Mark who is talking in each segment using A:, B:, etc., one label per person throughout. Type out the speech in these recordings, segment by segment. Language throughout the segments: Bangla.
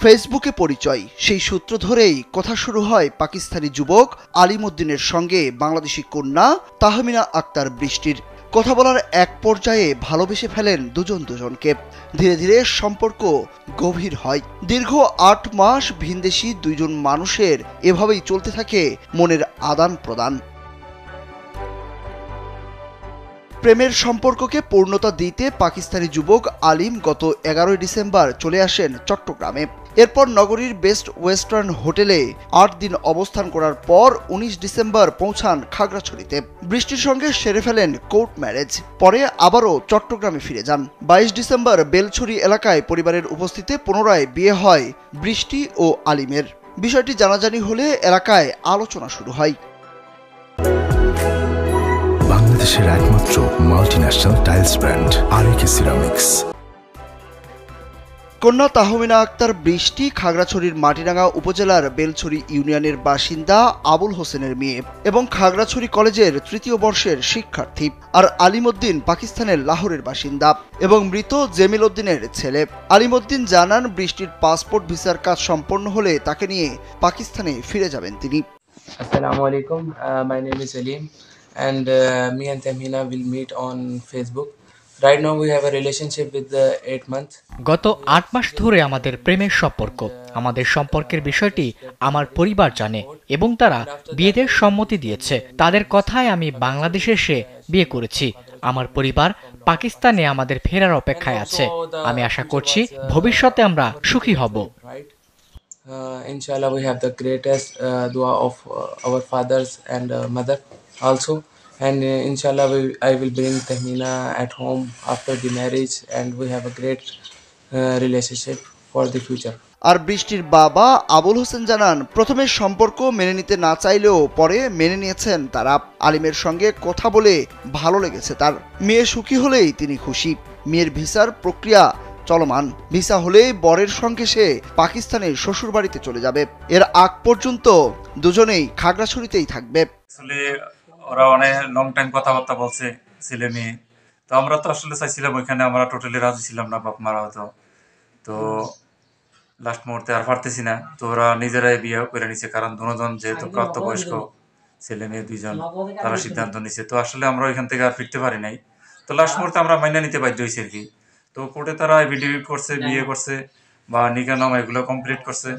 A: ফেসবুকে পরিচয়, সেই সূত্র ধরেই কথা শুরু হয় পাকিস্তানি যুবক আলিম উদ্দিনের সঙ্গে বাংলাদেশি কন্যা তাহমিনা আক্তার বৃষ্টির। কথা বলার এক পর্যায়ে ভালোবেসে ফেলেন দুজনকে। ধীরে ধীরে সম্পর্ক গভীর হয়। দীর্ঘ ৮ মাস ভিনদেশি দুইজন মানুষের এভাবেই চলতে থাকে মনের আদান প্রদান। প্রেমের সম্পর্ককে পূর্ণতা দিতে পাকিস্তানি যুবক আলিম গত ১১ ডিসেম্বর চলে আসেন চট্টগ্রামে। এরপর নগরীর বেস্ট ওয়েস্টার্ন হোটেলে ৮ দিন অবস্থান করার পর ১৯ ডিসেম্বর পৌঁছান খাগড়াছড়িতে। বৃষ্টির সঙ্গে সেরে ফেলেন কোর্ট ম্যারেজ, পরে আবারও চট্টগ্রামে ফিরে যান। ২২ ডিসেম্বর বেলছড়ি এলাকায় পরিবারের উপস্থিতিতে পুনরায় বিয়ে হয় বৃষ্টি ও আলিমের। বিষয়টি জানাজানি হলে এলাকায় আলোচনা শুরু হয়।
B: বাংলাদেশের একমাত্র মাল্টিন্যাশনাল টাইলস ব্র্যান্ড আরএকে সিরামিক্স।
A: কন্যা তাহমিনা আক্তার বৃষ্টি খাগড়াছড়ির মাটিরাঙ্গা উপজেলার বেলছড়ি ইউনিয়নের বাসিন্দা আবুল হোসেনের মেয়ে এবং খাগড়াছড়ি কলেজের ৩য় বর্ষের শিক্ষার্থী। আর আলিম উদ্দিন পাকিস্তানের লাহোরের বাসিন্দা এবং মৃত জেমিল উদ্দিনের ছেলে। আলিম উদ্দিন জানান, বৃষ্টির পাসপোর্ট ভিসার কাজ সম্পন্ন হলে তাকে নিয়ে পাকিস্তানে ফিরে যাবেন তিনি।
C: Assalamu alaikum. My name is Salim, and me and Tahmina will meet on Facebook. Right now we have a relationship with 8 months.
D: গত ৮ মাস ধরে আমাদের প্রেমের সম্পর্ক। আমাদের সম্পর্কের বিষয়টি আমার পরিবার জানে এবং তারা বিয়েতে সম্মতি দিয়েছে। তাদের কথায় আমি বাংলাদেশে এসে বিয়ে করেছি। আমার পরিবার পাকিস্তানে আমাদের ফেরার অপেক্ষায় আছে। আমি আশা করছি ভবিষ্যতে আমরা সুখী হব।
C: Inshallah, we have the greatest dua of our fathers and mother also, and inshallah I will bring Tahmina at home after the marriage, and we have a great relationship for the future.
A: আর বৃষ্টির বাবা আবুল হোসেন জানান, প্রথমে সম্পর্ক মেনে নিতে না চাইলেও পরে মেনে নিয়েছেন তারা। আলিমের সঙ্গে কথা বলে ভালো লেগেছে তার। মেয়ে সুখী হলেই তিনি খুশি। মেয়ের ভিসার প্রক্রিয়া চলমান। ভিসা হলেই বরের সঙ্গে সে পাকিস্তানের শ্বশুর বাড়িতে চলে যাবে। এর আগ পর্যন্ত দুজনেই খাগড়াছড়িতেই থাকবে।
E: আসলে ওরা অনেক লং টাইম কথাবার্তা বলছে ছেলে মেয়ে, তো আমরা তো আসলে চাইছিলাম ওইখানে, আমরা টোটালি রাজি ছিলাম না, বাপ মারা হতো। তো লাস্ট মুহূর্তে আর পারতেছি না, তো ওরা নিজেরাই বিয়ে করে নিছে, কারণ দুজন যেহেতু প্রাপ্তবয়স্ক ছেলে মেয়ে দুইজন, তারা সিদ্ধান্ত নিছে। তো আসলে আমরা ওইখান থেকে আর ফিরতে পারি নাই। তো লাস্ট মুহূর্তে আমরা মাইনা নিতে বাধ্য হয়েছি আর কি। তো কোর্টে তারা এফিডেভিট করছে, বিয়ে করছে বা নিকাহনামা এগুলো কমপ্লিট করছে।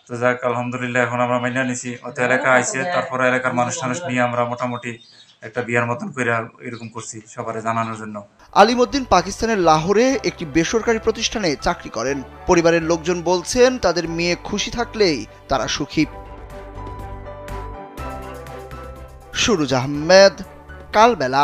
E: তো যাক, আলহামদুলিল্লাহ এখন আমরা মাইনা নিছি। অত এলাকা আইছে, তারপরে এলাকার মানুষ নিয়ে আমরা মোটামুটি একটা বিয়ার মতন করে এরকম করছি সবারে জানানোর জন্য।
A: আলিম উদ্দিন পাকিস্তানের লাহোরে একটি বেসরকারি প্রতিষ্ঠানে চাকরি করেন। পরিবারের লোকজন বলছেন, তাদের মেয়ে খুশি থাকলেই তারা সুখী। সুরুজ আহমেদ, কালবেলা।